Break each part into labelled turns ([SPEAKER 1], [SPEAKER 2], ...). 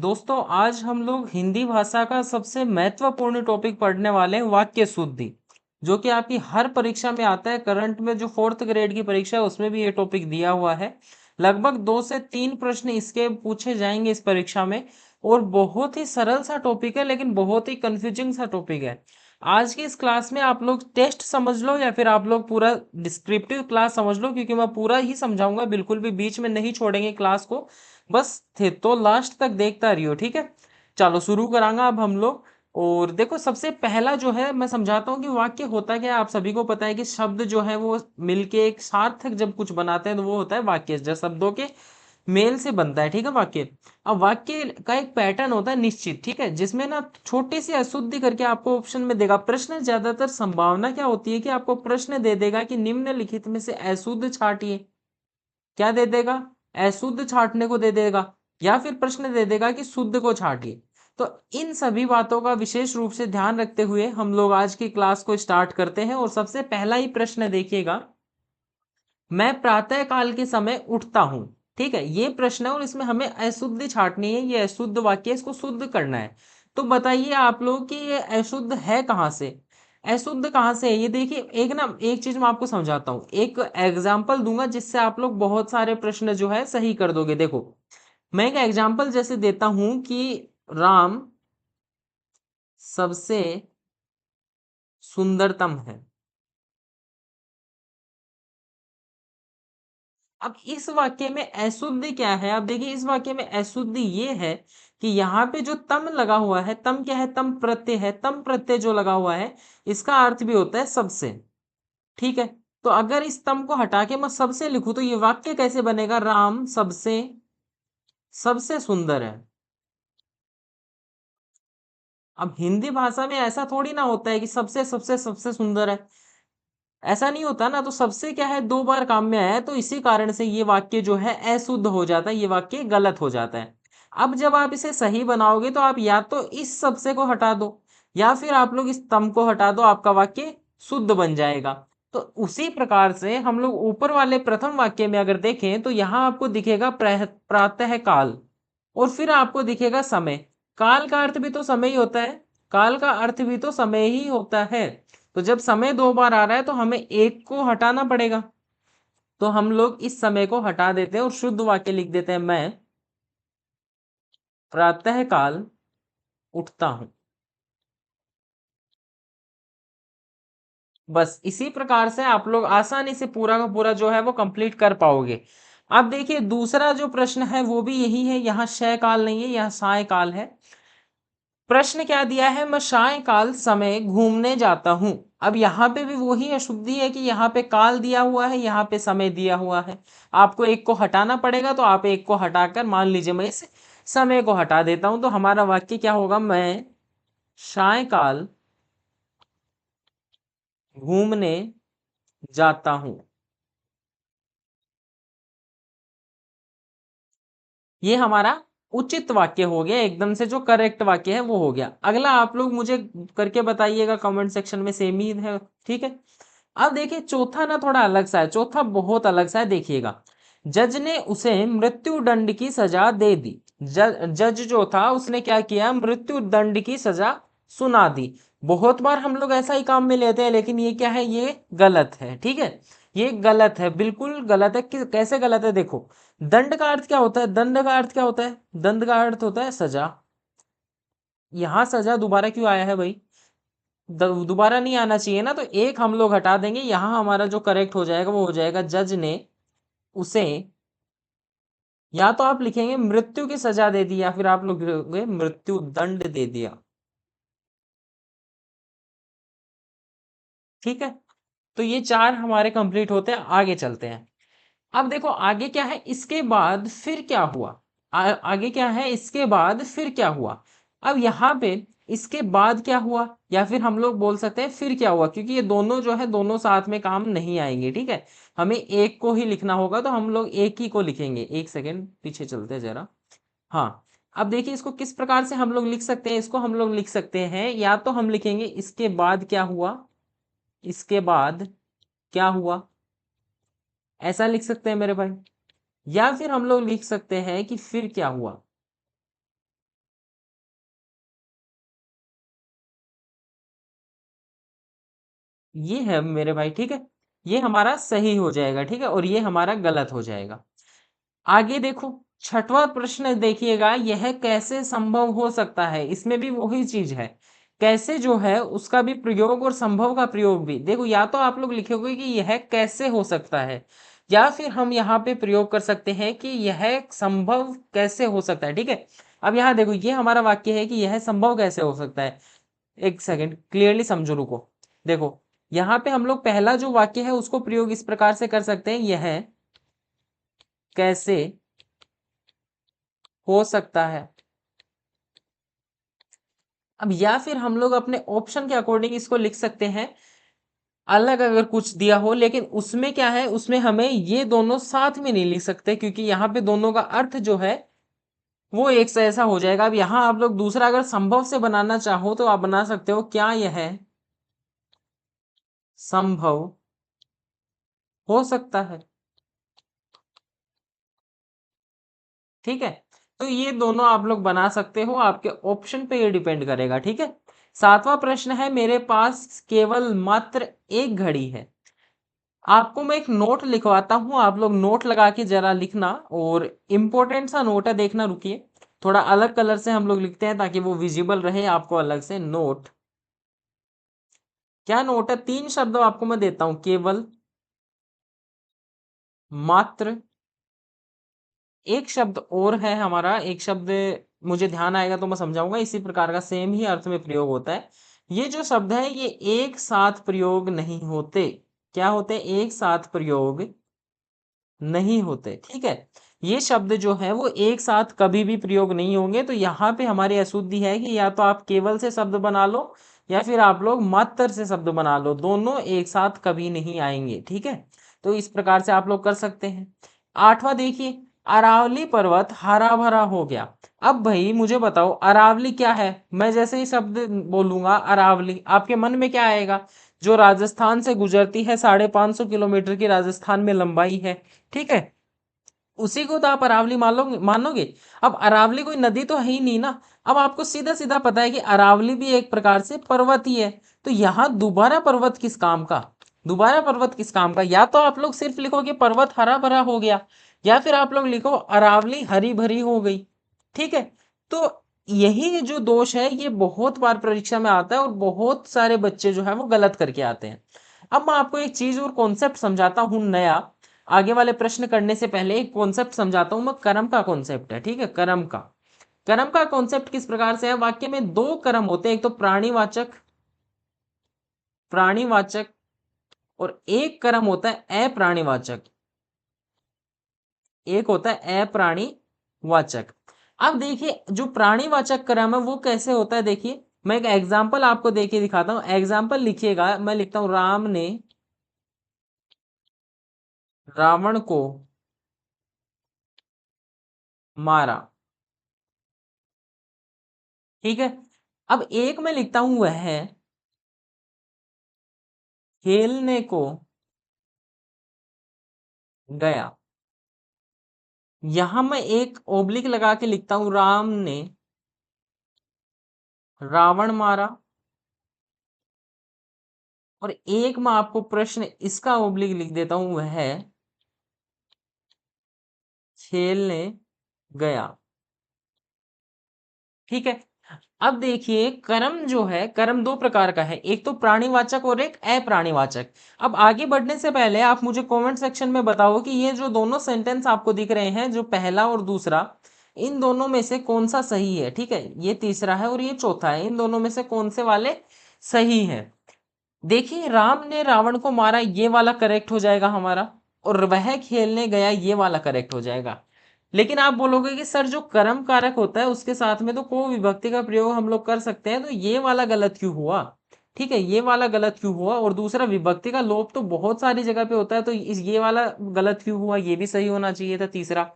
[SPEAKER 1] दोस्तों आज हम लोग हिंदी भाषा का सबसे महत्वपूर्ण टॉपिक पढ़ने वाले हैं वाक्य शुद्धि। जो कि आपकी हर परीक्षा में आता है। करंट में जो 4th ग्रेड की परीक्षा है उसमें भी ये टॉपिक दिया हुआ है। लगभग 2 से 3 प्रश्न इसके पूछे जाएंगे इस परीक्षा में। और बहुत ही सरल सा टॉपिक है लेकिन बहुत ही कंफ्यूजिंग सा टॉपिक है। आज की इस क्लास में आप लोग टेस्ट समझ लो या फिर आप लोग पूरा डिस्क्रिप्टिव क्लास समझ लो, क्योंकि मैं पूरा ही समझाऊंगा, बिल्कुल भी बीच में नहीं छोड़ेंगे क्लास को। बस थे तो लास्ट तक देखता रहियो, ठीक है। चलो शुरू करांगा अब हम लोग। और देखो सबसे पहला जो है मैं समझाता हूँ कि वाक्य होता क्या है। आप सभी को पता है कि शब्द जो है वो मिलके एक सार्थक जब कुछ बनाते हैं तो वो होता है वाक्य। जब शब्दों के मेल से बनता है, ठीक है, वाक्य। अब वाक्य का एक पैटर्न होता है निश्चित, ठीक है, जिसमें ना छोटी सी अशुद्धि करके आपको ऑप्शन में देगा प्रश्न। ज्यादातर संभावना क्या होती है कि आपको प्रश्न दे देगा कि निम्नलिखित में से अशुद्ध छांटिए। क्या दे देगा? अशुद्ध छांटने को दे देगा। या फिर प्रश्न दे देगा कि शुद्ध को छांटिए। तो इन सभी बातों का विशेष रूप से ध्यान रखते हुए हम लोग आज की क्लास को स्टार्ट करते हैं। और सबसे पहला ही प्रश्न देखिएगा, मैं प्रातः काल के समय उठता हूं। ठीक है, ये प्रश्न है और इसमें हमें अशुद्ध छांटनी है। ये अशुद्ध वाक्य है, इसको शुद्ध करना है। तो बताइए आप लोग कि ये अशुद्ध है कहां से? अशुद्ध कहां से है ये देखिए। एक चीज मैं आपको समझाता हूँ, एक एग्जाम्पल दूंगा जिससे आप लोग बहुत सारे प्रश्न जो है सही कर दोगे। देखो मैं एक एग्जाम्पल जैसे देता हूं कि राम सबसे सुंदरतम है। अब इस वाक्य में अशुद्धि क्या है? अब देखिए इस वाक्य में अशुद्धि ये है कि यहाँ पे जो तम लगा हुआ है, तम क्या है? तम प्रत्यय है। तम प्रत्यय जो लगा हुआ है इसका अर्थ भी होता है सबसे। ठीक है, तो अगर इस तम को हटा के मैं सबसे लिखूं तो ये वाक्य कैसे बनेगा? राम सबसे सबसे सुंदर है। अब हिंदी भाषा में ऐसा थोड़ी ना होता है कि सबसे सबसे सबसे सुंदर है। ऐसा नहीं होता ना। तो सबसे क्या है, 2 बार काम में आया है, तो इसी कारण से ये वाक्य जो है अशुद्ध हो जाता है, ये वाक्य गलत हो जाता है। अब जब आप इसे सही बनाओगे तो आप या तो इस सबसे को हटा दो या फिर आप लोग इस तम को हटा दो, आपका वाक्य शुद्ध बन जाएगा। तो उसी प्रकार से हम लोग ऊपर वाले प्रथम वाक्य में अगर देखें तो यहां आपको दिखेगा प्रातः काल और फिर आपको दिखेगा समय। काल का अर्थ भी तो समय ही होता है। काल का अर्थ भी तो समय ही होता है। तो जब समय 2 बार आ रहा है तो हमें एक को हटाना पड़ेगा। तो हम लोग इस समय को हटा देते हैं और शुद्ध वाक्य लिख देते हैं, मैं प्रातः काल उठता हूं। बस इसी प्रकार से आप लोग आसानी से पूरा का पूरा जो है वो कंप्लीट कर पाओगे। अब देखिए दूसरा जो प्रश्न है वो भी यही है। यहाँ शय काल नहीं है, यहाँ साय काल है। प्रश्न क्या दिया है? मैं सायकाल समय घूमने जाता हूं। अब यहाँ पे भी वही अशुद्धि है कि यहाँ पे काल दिया हुआ है, यहाँ पे समय दिया हुआ है। आपको एक को हटाना पड़ेगा, तो आप एक को हटाकर मान लीजिए मैं इस समय को हटा देता हूं, तो हमारा वाक्य क्या होगा? मैं सायकाल घूमने जाता हूं। ये हमारा उचित वाक्य हो गया, एकदम से जो करेक्ट वाक्य है वो हो गया। अगला आप लोग मुझे करके बताइएगा कमेंट सेक्शन में, सेम ही है, ठीक है। अब देखिए चौथा ना थोड़ा अलग सा है, चौथा बहुत अलग सा है, देखिएगा। जज ने उसे मृत्यु दंड की सजा दे दी। जज जो था उसने क्या किया? मृत्यु दंड की सजा सुना दी। बहुत बार हम लोग ऐसा ही काम में लेते हैं, लेकिन ये क्या है? ये गलत है, ठीक है। ये गलत है, बिल्कुल गलत है। कैसे गलत है? देखो दंड का अर्थ क्या होता है? दंड का अर्थ क्या होता है? दंड का अर्थ होता है सजा। यहां सजा दोबारा क्यों आया है भाई? दोबारा नहीं आना चाहिए ना। तो एक हम लोग हटा देंगे, यहां हमारा जो करेक्ट हो जाएगा वो हो जाएगा जज ने उसे, या तो आप लिखेंगे मृत्यु की सजा दे दी या फिर आप लोग लिखोगे मृत्यु दंड दे दिया। ठीक है, तो ये 4 हमारे कंप्लीट होते हैं। आगे चलते हैं। अब देखो आगे क्या है, इसके बाद फिर क्या हुआ? आगे क्या है, इसके बाद फिर क्या हुआ? अब यहाँ पे इसके बाद क्या हुआ, या फिर हम लोग बोल सकते हैं फिर क्या हुआ, क्योंकि ये दोनों जो है दोनों साथ में काम नहीं आएंगे, ठीक है। हमें एक को ही लिखना होगा, तो हम लोग एक ही को लिखेंगे। एक सेकेंड पीछे चलते हैं जरा। हाँ, अब देखिए इसको किस प्रकार से हम लोग लिख सकते हैं। इसको हम लोग लिख सकते हैं, या तो हम लिखेंगे इसके बाद क्या हुआ, इसके बाद क्या हुआ, ऐसा लिख सकते हैं मेरे भाई। या फिर हम लोग लिख सकते हैं कि फिर क्या हुआ। ये है मेरे भाई, ठीक है। ये हमारा सही हो जाएगा, ठीक है, और ये हमारा गलत हो जाएगा। आगे देखो, छठवां प्रश्न देखिएगा, यह कैसे संभव हो सकता है। इसमें भी वही चीज है, कैसे जो है उसका भी प्रयोग और संभव का प्रयोग भी। देखो, या तो आप लोग लिखोगे कि यह कैसे हो सकता है, या फिर हम यहाँ पे प्रयोग कर सकते हैं कि यह संभव कैसे हो सकता है, ठीक है। अब यहाँ देखो, ये हमारा वाक्य है कि यह संभव कैसे हो सकता है। एक सेकेंड, क्लियरली समझो, रुको। देखो, यहाँ पे हम लोग पहला जो वाक्य है उसको प्रयोग इस प्रकार से कर सकते हैं, यह कैसे हो सकता है। अब या फिर हम लोग अपने ऑप्शन के अकॉर्डिंग इसको लिख सकते हैं अलग, अगर कुछ दिया हो, लेकिन उसमें क्या है, उसमें हमें ये दोनों साथ में नहीं लिख सकते, क्योंकि यहाँ पे दोनों का अर्थ जो है वो एक से ऐसा हो जाएगा। अब यहाँ आप लोग दूसरा अगर संभव से बनाना चाहो तो आप बना सकते हो, क्या यह संभव हो सकता है, ठीक है। तो ये दोनों आप लोग बना सकते हो, आपके ऑप्शन पे ये डिपेंड करेगा, ठीक है। सातवां प्रश्न है, मेरे पास केवल मात्र एक घड़ी है। आपको मैं एक नोट लिखवाता हूँ, आप लोग नोट लगा के जरा लिखना, और इम्पोर्टेंट सा नोट है, देखना, रुकिए। थोड़ा अलग कलर से हम लोग लिखते हैं ताकि वो विजिबल रहे आपको अलग से। नोट, क्या नोट है, तीन शब्द आपको मैं देता हूं, केवल, मात्र, एक शब्द और है हमारा, एक शब्द मुझे ध्यान आएगा तो मैं समझाऊंगा, इसी प्रकार का सेम ही अर्थ में प्रयोग होता है। ये जो शब्द है ये एक साथ प्रयोग नहीं होते। क्या होते हैं, एक साथ प्रयोग नहीं होते, ठीक है। ये शब्द जो है वो एक साथ कभी भी प्रयोग नहीं होंगे। तो यहाँ पे हमारी अशुद्धि है कि या तो आप केवल से शब्द बना लो, या फिर आप लोग मात्र से शब्द बना लो, दोनों एक साथ कभी नहीं आएंगे, ठीक है। तो इस प्रकार से आप लोग कर सकते हैं। आठवां देखिए, अरावली पर्वत हरा भरा हो गया। अब भाई मुझे बताओ, अरावली क्या है। मैं जैसे ही शब्द बोलूंगा अरावली, आपके मन में क्या आएगा, जो राजस्थान से गुजरती है, 550 किलोमीटर की राजस्थान में लंबाई है, ठीक है। उसी को तो आप अरावली मानोगे। अब अरावली कोई नदी तो है ही नहीं ना। अब आपको सीधा सीधा पता है कि अरावली भी एक प्रकार से पर्वत ही है। तो यहाँ दोबारा पर्वत किस काम का, दोबारा पर्वत किस काम का। या तो आप लोग सिर्फ लिखो कि पर्वत हरा भरा हो गया, या फिर आप लोग लिखो अरावली हरी भरी हो गई, ठीक है। तो यही जो दोष है ये बहुत बार परीक्षा में आता है, और बहुत सारे बच्चे जो है वो गलत करके आते हैं। अब मैं आपको एक चीज और कॉन्सेप्ट समझाता हूं नया, आगे वाले प्रश्न करने से पहले एक कॉन्सेप्ट समझाता हूं मैं। कर्म का कॉन्सेप्ट है, ठीक है, कर्म का। कर्म का कॉन्सेप्ट किस प्रकार से है, वाक्य में दो कर्म होते हैं, एक तो प्राणीवाचक, प्राणीवाचक, और एक कर्म होता है अप्राणीवाचक, एक होता है अप्राणीवाचक। अब देखिए, जो प्राणीवाचक कर्म है वो कैसे होता है, देखिए मैं एक एग्जाम्पल आपको देके दिखाता हूं। एग्जाम्पल लिखिएगा, मैं लिखता हूं, राम ने रावण को मारा, ठीक है। अब एक मैं लिखता हूं, वह खेलने को गया। यहां मैं एक ओब्लिक लगा के लिखता हूं, राम ने रावण मारा। और एक मैं आपको प्रश्न इसका ओब्लिक लिख देता हूं, वह खेलने गया, ठीक है। अब देखिए, कर्म जो है, कर्म दो प्रकार का है, एक तो प्राणीवाचक और एक अप्राणीवाचक। अब आगे बढ़ने से पहले आप मुझे कमेंट सेक्शन में बताओ कि ये जो दोनों सेंटेंस आपको दिख रहे हैं, जो पहला और दूसरा, इन दोनों में से कौन सा सही है, ठीक है। ये तीसरा है और ये चौथा है, इन दोनों में से कौन से वाले सही है। देखिए, राम ने रावण को मारा, ये वाला करेक्ट हो जाएगा हमारा, और वह खेलने गया, ये वाला करेक्ट हो जाएगा। लेकिन आप बोलोगे कि सर, जो कर्म कारक होता है उसके साथ में तो को विभक्ति का प्रयोग हम लोग कर सकते हैं, तो ये वाला गलत क्यों हुआ, ठीक है, ये वाला गलत क्यों हुआ। और दूसरा, विभक्ति का लोप तो बहुत सारी जगह पे होता है, तो इस ये वाला गलत क्यों हुआ, ये भी सही होना चाहिए था तीसरा।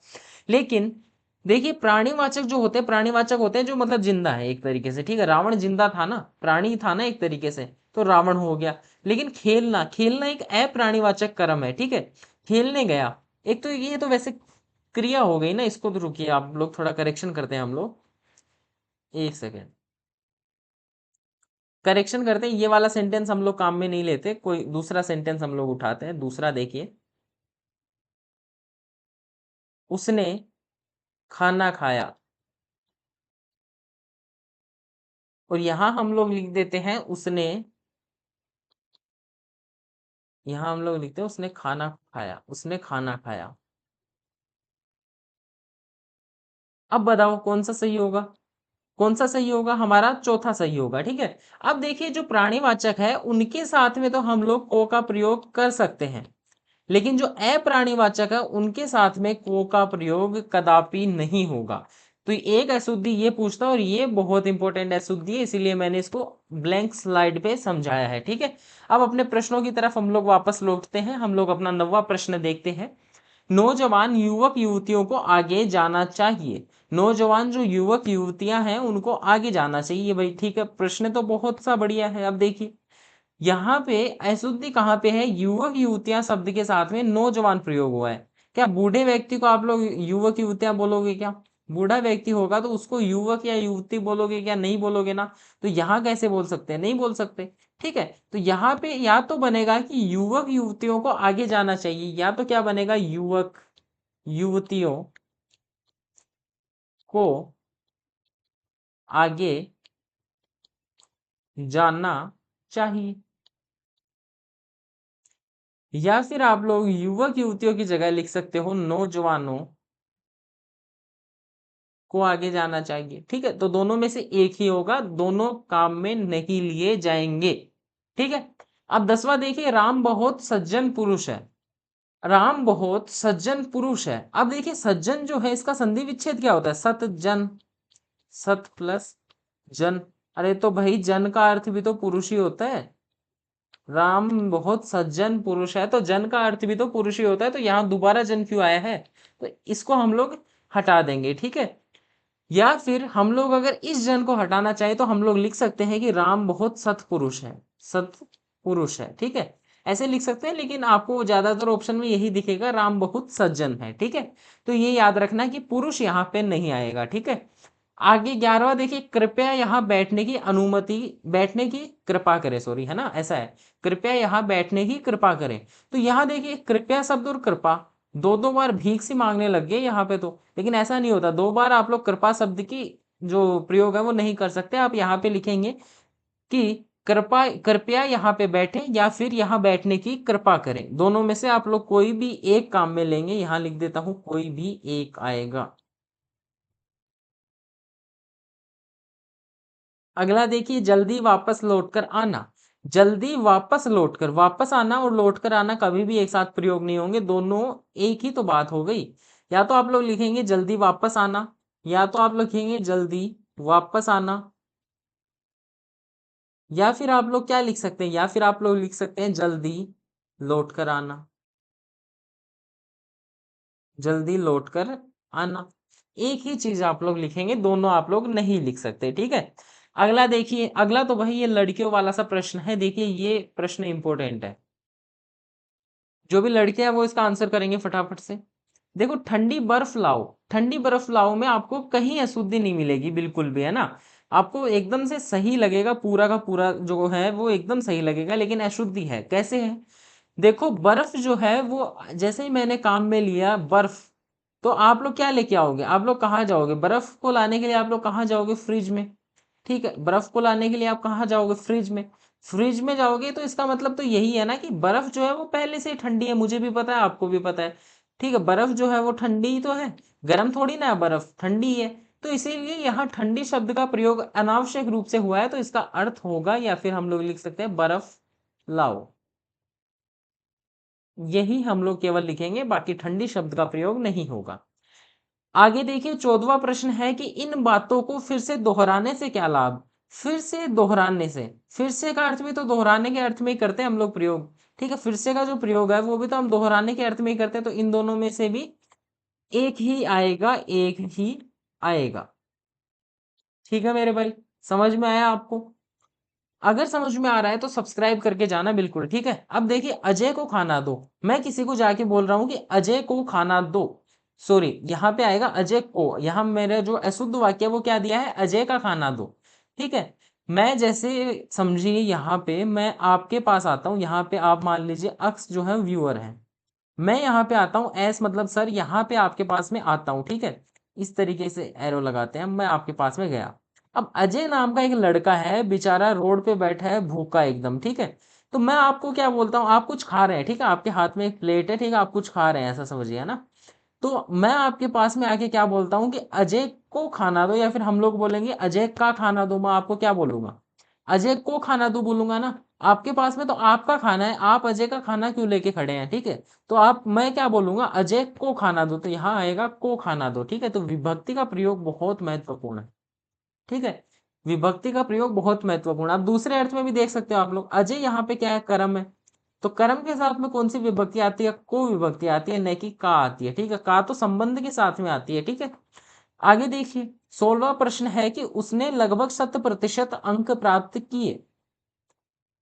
[SPEAKER 1] लेकिन देखिए, प्राणीवाचक जो होते हैं, प्राणीवाचक होते हैं जो मतलब जिंदा है एक तरीके से, ठीक है। रावण जिंदा था ना, प्राणी था ना एक तरीके से, तो रावण हो गया। लेकिन खेलना, खेलना एक अप्राणीवाचक कर्म है, ठीक है। खेलने गया, एक तो ये तो वैसे क्रिया हो गई ना, इसको तो रुकिए, आप लोग थोड़ा करेक्शन करते हैं हम लोग, एक सेकेंड। करेक्शन करते हैं, ये वाला सेंटेंस हम लोग काम में नहीं लेते, कोई दूसरा सेंटेंस हम लोग उठाते हैं। दूसरा देखिए, उसने खाना खाया, और यहां हम लोग लिख देते हैं उसने, यहां हम लोग लिखते हैं उसने खाना खाया, उसने खाना खाया। अब बताओ कौन सा सही होगा? कौन सा सही होगा? हमारा चौथा सही होगा, ठीक है। अब देखिए, जो प्राणीवाचक है उनके साथ में तो हम लोग को का प्रयोग कर सकते हैं, लेकिन जो अप्राणीवाचक है उनके साथ में को का प्रयोग कदापि नहीं होगा। तो एक अशुद्धि ये पूछता है, और ये बहुत इंपॉर्टेंट अशुद्धि है, इसीलिए मैंने इसको ब्लैंक स्लाइड पे समझाया है, ठीक है। अब अपने प्रश्नों की तरफ हम लोग वापस लौटते हैं। हम लोग अपना 9वां प्रश्न देखते हैं। नौजवान युवक युवतियों को आगे जाना चाहिए। नौजवान जो युवक युवतियां हैं उनको आगे जाना चाहिए भाई, ठीक है। प्रश्न तो बहुत सा बढ़िया है। अब देखिए, यहाँ पे अशुद्धि कहाँ पे है? युवक युवतियां शब्द के साथ में नौजवान प्रयोग हुआ है। क्या बूढ़े व्यक्ति को आप लोग युवक युवतियां बोलोगे क्या? बूढ़ा व्यक्ति होगा तो उसको युवक या युवती बोलोगे क्या? नहीं बोलोगे ना। तो यहाँ कैसे बोल सकते हैं? नहीं बोल सकते, ठीक है। तो यहाँ पे या तो बनेगा कि युवक युवतियों को आगे जाना चाहिए, या तो क्या बनेगा? युवक युवतियों को आगे जाना चाहिए, या फिर आप लोग युवक युवतियों की जगह लिख सकते हो नौजवानों को आगे जाना चाहिए, ठीक है। तो दोनों में से एक ही होगा, दोनों काम में नहीं लिए जाएंगे, ठीक है। अब 10वां देखिए, राम बहुत सज्जन पुरुष है। राम बहुत सज्जन पुरुष है। अब देखिए, सज्जन जो है इसका संधि विच्छेद क्या होता है? सत जन, सत प्लस जन। अरे तो भाई, जन का अर्थ भी तो पुरुष ही होता है। राम बहुत सज्जन पुरुष है, तो जन का अर्थ भी तो पुरुष ही होता है, तो यहाँ दोबारा जन क्यों आया है? तो इसको हम लोग हटा देंगे, ठीक है। या फिर हम लोग अगर इस जन को हटाना चाहे तो हम लोग लिख सकते हैं कि राम बहुत सत्पुरुष है, सत्पुरुष है, ठीक है। ऐसे लिख सकते हैं, लेकिन आपको ज्यादातर ऑप्शन में यही दिखेगा, राम बहुत सज्जन है, ठीक है। तो ये याद रखना कि पुरुष यहाँ पे नहीं आएगा, ठीक है। आगे 11वां देखिए, कृपया यहाँ बैठने की अनुमति, बैठने की कृपा करें, सॉरी, है ना, ऐसा है। कृपया यहाँ बैठने की कृपा करें। तो यहाँ देखिए, कृपया शब्द और कृपा दो दो बार भीख सी मांगने लग गए यहाँ पे तो, लेकिन ऐसा नहीं होता। दो बार आप लोग कृपा शब्द की जो प्रयोग है वो नहीं कर सकते। आप यहाँ पे लिखेंगे कि कृपा, कृपया यहाँ पे बैठे, या फिर यहाँ बैठने की कृपा करें। दोनों में से आप लोग कोई भी एक काम में लेंगे। यहाँ लिख देता हूं, कोई भी एक आएगा। अगला देखिए, जल्दी वापस लौटकर आना। जल्दी वापस लौटकर, वापस आना और लौटकर आना कभी भी एक साथ प्रयोग नहीं होंगे, दोनों एक ही तो बात हो गई। या तो आप लोग लिखेंगे जल्दी वापस आना, या तो आप लिखेंगे जल्दी वापस आना, या फिर आप लोग क्या लिख सकते हैं? या फिर आप लोग लिख सकते हैं जल्दी लौटकर आना, जल्दी लौटकर आना। एक ही चीज आप लोग लिखेंगे, दोनों आप लोग नहीं लिख सकते, ठीक है। अगला देखिए, अगला तो भाई ये लड़कियों वाला सा प्रश्न है। देखिए, ये प्रश्न इंपॉर्टेंट है, जो भी लड़के हैं वो इसका आंसर करेंगे फटाफट से। देखो, ठंडी बर्फ लाओ, ठंडी बर्फ लाओ में आपको कहीं अशुद्धि नहीं मिलेगी बिल्कुल भी, है ना। आपको एकदम से सही लगेगा, पूरा का पूरा जो है वो एकदम सही लगेगा, लेकिन अशुद्धि है। कैसे है? देखो, बर्फ जो है वो, जैसे ही मैंने काम में लिया बर्फ, तो आप लोग क्या लेके आओगे? आप लोग कहाँ जाओगे? बर्फ को लाने के लिए आप लोग कहाँ जाओगे? फ्रिज में, ठीक है। बर्फ को लाने के लिए आप कहाँ जाओगे? फ्रिज में। फ्रिज में जाओगे तो इसका मतलब तो यही है ना कि बर्फ जो है वो पहले से ही ठंडी है। मुझे भी पता है, आपको भी पता है, ठीक है। बर्फ जो है वो ठंडी ही तो है, गर्म थोड़ी ना है, बर्फ ठंडी है। तो इसीलिए यहाँ ठंडी शब्द का प्रयोग अनावश्यक रूप से हुआ है, तो इसका अर्थ होगा, या फिर हम लोग लिख सकते हैं बर्फ लाओ। यही हम लोग केवल लिखेंगे, बाकी ठंडी शब्द का प्रयोग नहीं होगा। आगे देखिए, 14वां प्रश्न है कि इन बातों को फिर से दोहराने से क्या लाभ? फिर से दोहराने से, फिर से का अर्थ भी तो दोहराने के अर्थ में ही करते हैं हम लोग प्रयोग, ठीक है। फिर से का जो प्रयोग है वो भी तो हम दोहराने के अर्थ में ही करते हैं, तो इन दोनों में से भी एक ही आएगा, एक ही आएगा, ठीक है मेरे भाई। समझ में आया आपको? अगर समझ में आ रहा है तो सब्सक्राइब करके जाना बिल्कुल, ठीक है। अब देखिए, अजय को खाना दो, मैं किसी को जाके बोल रहा हूं कि अजय को खाना दो, सॉरी, यहाँ पे आएगा अजय को। यहाँ मेरा जो अशुद्ध वाक्य है वो क्या दिया है? अजय का खाना दो, ठीक है। मैं जैसे समझिए यहाँ पे मैं आपके पास आता हूँ, यहाँ पे आप मान लीजिए अक्स जो है व्यूअर है, मैं यहाँ पे आता हूँ एस मतलब सर यहाँ पे आपके पास में आता हूँ, ठीक है। इस तरीके से एरो लगाते हैं, मैं आपके पास में गया। अब अजय नाम का एक लड़का है, बेचारा रोड पे बैठा है भूखा एकदम, ठीक है। तो मैं आपको क्या बोलता हूँ, आप कुछ खा रहे हैं, ठीक है, आपके हाथ में एक प्लेट है, ठीक है, आप कुछ खा रहे हैं ऐसा समझिए, है ना। तो मैं आपके पास में आके क्या बोलता हूँ कि अजय को खाना दो, या फिर हम लोग बोलेंगे अजय का खाना दो। मैं आपको क्या बोलूंगा, अजय को खाना दो बोलूंगा ना। आपके पास में तो आपका खाना है, आप अजय का खाना क्यों लेके खड़े हैं, ठीक है। तो आप मैं क्या बोलूंगा, अजय को खाना दो, तो यहाँ आएगा को खाना दो, ठीक है। तो विभक्ति का प्रयोग बहुत महत्वपूर्ण है, ठीक है। विभक्ति का प्रयोग बहुत महत्वपूर्ण है। आप दूसरे अर्थ में भी देख सकते हो आप लोग, अजय यहाँ पे क्या है, कर्म है। तो कर्म के साथ में कौन सी विभक्ति आती है, को विभक्ति आती है, न कि का आती है, ठीक है। का तो संबंध के साथ में आती है, ठीक है। आगे देखिए 16वां प्रश्न है कि उसने लगभग 100% अंक प्राप्त किए।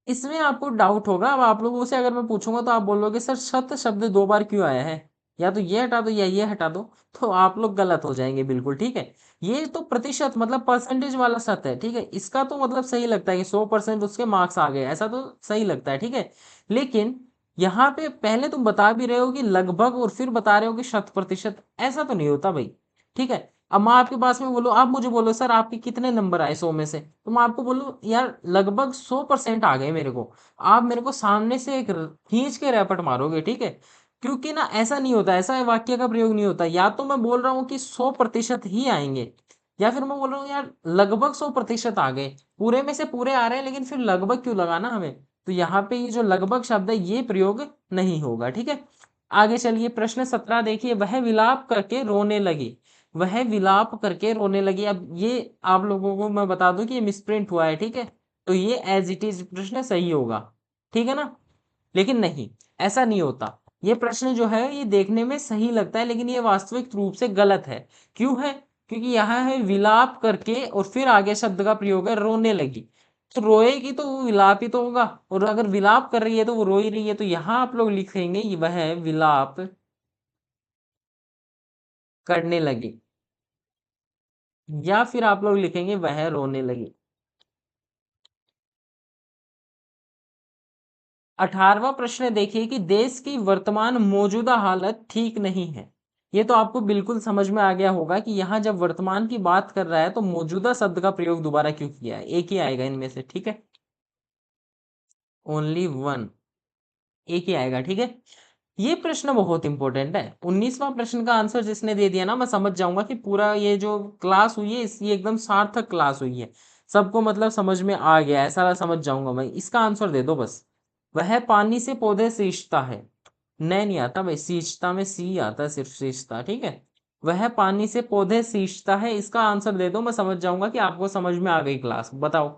[SPEAKER 1] इसमें आपको डाउट होगा, अब आप लोगों से अगर मैं पूछूंगा तो आप बोलोगे सर शत शब्द 2 बार क्यों आया है, या तो ये हटा दो या ये हटा दो। तो आप लोग गलत हो जाएंगे बिल्कुल, ठीक है। ये तो प्रतिशत मतलब परसेंटेज वाला शत है, ठीक है। इसका तो मतलब सही लगता है कि 100% उसके मार्क्स आ गए, ऐसा तो सही लगता है, ठीक है। लेकिन यहाँ पे पहले तुम बता भी रहे हो कि लगभग और फिर बता रहे हो कि 100%, ऐसा तो नहीं होता भाई, ठीक है। अब मैं आपके पास में बोलो, आप मुझे बोलो सर आपके कितने नंबर आए 100 में से, तो मैं आपको बोलूं यार लगभग 100% आ गए मेरे को। आप मेरे को सामने से एक खींच के रैपट मारोगे, ठीक है। क्योंकि ना ऐसा नहीं होता, ऐसा वाक्य का प्रयोग नहीं होता। या तो मैं बोल रहा हूँ कि 100% ही आएंगे, या फिर मैं बोल रहा हूँ यार लगभग 100% आ गए। पूरे में से पूरे आ रहे हैं, लेकिन फिर लगभग क्यों लगाना हमें। तो यहाँ पे ये जो लगभग शब्द है ये प्रयोग नहीं होगा, ठीक है। आगे चलिए प्रश्न 17 देखिए, वह विलाप करके रोने लगी। वह विलाप करके रोने लगी। अब ये आप लोगों को मैं बता दूं कि ये मिसप्रिंट हुआ है, ठीक है। तो ये एज इट इज प्रश्न सही होगा, ठीक है ना। लेकिन नहीं, ऐसा नहीं होता। ये प्रश्न जो है ये देखने में सही लगता है, लेकिन ये वास्तविक रूप से गलत है। क्यों है, क्योंकि यहाँ है विलाप करके और फिर आगे शब्द का प्रयोग है रोने लगी। तो रोएगी तो वो विलाप ही तो होगा, और अगर विलाप कर रही है तो वो रो ही रही है। तो यहाँ आप लोग लिखेंगे वह विलाप करने लगी, या फिर आप लोग लिखेंगे वह रोने लगी। 18वां प्रश्न देखिए कि देश की वर्तमान मौजूदा हालत ठीक नहीं है। ये तो आपको बिल्कुल समझ में आ गया होगा कि यहाँ जब वर्तमान की बात कर रहा है तो मौजूदा शब्द का प्रयोग दोबारा क्यों किया है, एक ही आएगा इनमें से, ठीक है। ओनली वन, एक ही आएगा, ठीक है। ये प्रश्न बहुत इंपॉर्टेंट है। 19वां प्रश्न का आंसर जिसने दे दिया ना, मैं समझ जाऊंगा कि पूरा ये जो क्लास हुई है ये एकदम सार्थक क्लास हुई है, सबको मतलब समझ में आ गया, ऐसा समझ जाऊंगा मैं। इसका आंसर दे दो बस। वह पानी से पौधे सींचता है। नहीं आता भाई, सींचता में सी आता है, सिर्फ सींचता, ठीक है। वह पानी से पौधे सींचता है, इसका आंसर दे दो, मैं समझ जाऊंगा कि आपको समझ में आ गई क्लास। बताओ,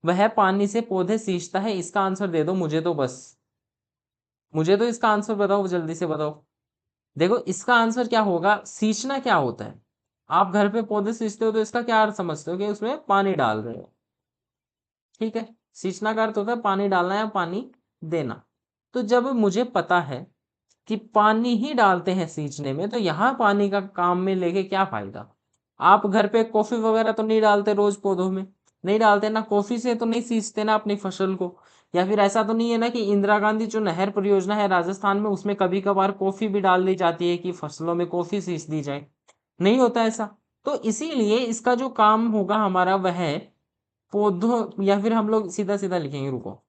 [SPEAKER 1] वह पानी से पौधे सींचता है, इसका आंसर दे दो मुझे तो बस। मुझे तो इसका आंसर बताओ, जल्दी से बताओ। देखो इसका आंसर क्या होगा, सींचना क्या होता है। आप घर पे पौधे सींचते हो तो इसका क्या अर्थ समझते हो कि उसमें पानी डाल रहे हो, ठीक है। सींचना का अर्थ होता है पानी डालना या पानी देना। तो जब मुझे पता है कि पानी ही डालते हैं सींचने में, तो यहाँ पानी का काम में लेके क्या फायदा। आप घर पे कॉफी वगैरह तो नहीं डालते रोज पौधों में, नहीं डालते ना, कॉफी से तो नहीं सींचते ना अपनी फसल को। या फिर ऐसा तो नहीं है ना कि इंदिरा गांधी जो नहर परियोजना है राजस्थान में, उसमें कभी कभार कॉफी भी डाल दी जाती है कि फसलों में कॉफी सींच दी जाए, नहीं होता ऐसा। तो इसीलिए इसका जो काम होगा हमारा वह है पौधों, या फिर हम लोग सीधा सीधा लिखेंगे, रुको।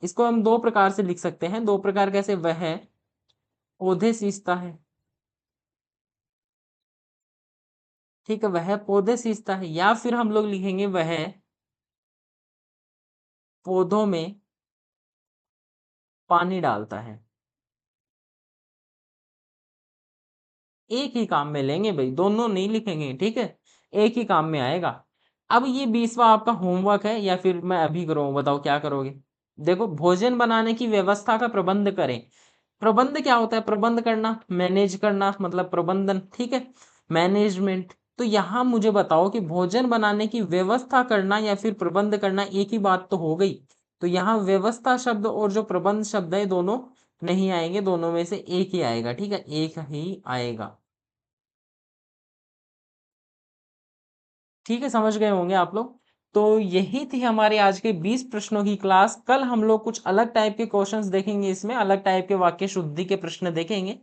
[SPEAKER 1] इसको हम दो प्रकार से लिख सकते हैं, दो प्रकार कैसे, वह पौधे सींचता है, ठीक है, वह पौधे सींचता है। या फिर हम लोग लिखेंगे वह पौधों में पानी डालता है। एक ही काम में लेंगे भाई, दोनों नहीं लिखेंगे, ठीक है। एक ही काम में आएगा। अब ये 20वां आपका होमवर्क है, या फिर मैं अभी करूँ, बताओ क्या करोगे। देखो, भोजन बनाने की व्यवस्था का प्रबंध करें। प्रबंध क्या होता है, प्रबंध करना, मैनेज करना, मतलब प्रबंधन, ठीक है, मैनेजमेंट। तो यहाँ मुझे बताओ कि भोजन बनाने की व्यवस्था करना या फिर प्रबंध करना एक ही बात तो हो गई। तो यहाँ व्यवस्था शब्द और जो प्रबंध शब्द है दोनों नहीं आएंगे, दोनों में से एक ही आएगा, ठीक है, एक ही आएगा। ठीक है, समझ गए होंगे आप लोग। तो यही थी हमारी आज के 20 प्रश्नों की क्लास। कल हम लोग कुछ अलग टाइप के क्वेश्चंस देखेंगे, इसमें अलग टाइप के वाक्य शुद्धि के प्रश्न देखेंगे।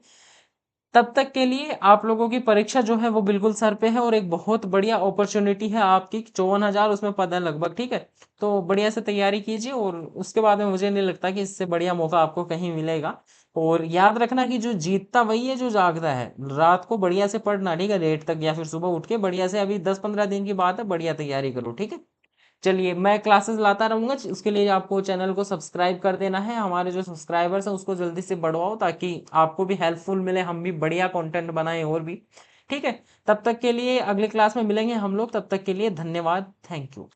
[SPEAKER 1] तब तक के लिए आप लोगों की परीक्षा जो है वो बिल्कुल सर पे है, और एक बहुत बढ़िया अपॉर्चुनिटी है आपकी, 54,000 उसमें पद है लगभग, ठीक है। तो बढ़िया से तैयारी कीजिए, और उसके बाद में मुझे नहीं लगता कि इससे बढ़िया मौका आपको कहीं मिलेगा। और याद रखना कि जो जीतता वही है जो जागता है। रात को बढ़िया से पढ़ना, ठीक है, लेट तक, या फिर सुबह उठ के बढ़िया से, अभी 10-15 दिन की बात है, बढ़िया तैयारी करो, ठीक है। चलिए, मैं क्लासेस लाता रहूंगा, उसके लिए आपको चैनल को सब्सक्राइब कर देना है। हमारे जो सब्सक्राइबर्स हैं उसको जल्दी से बढ़वाओ, ताकि आपको भी हेल्पफुल मिले, हम भी बढ़िया कंटेंट बनाएं और भी, ठीक है। तब तक के लिए अगली क्लास में मिलेंगे हम लोग, तब तक के लिए धन्यवाद, थैंक यू।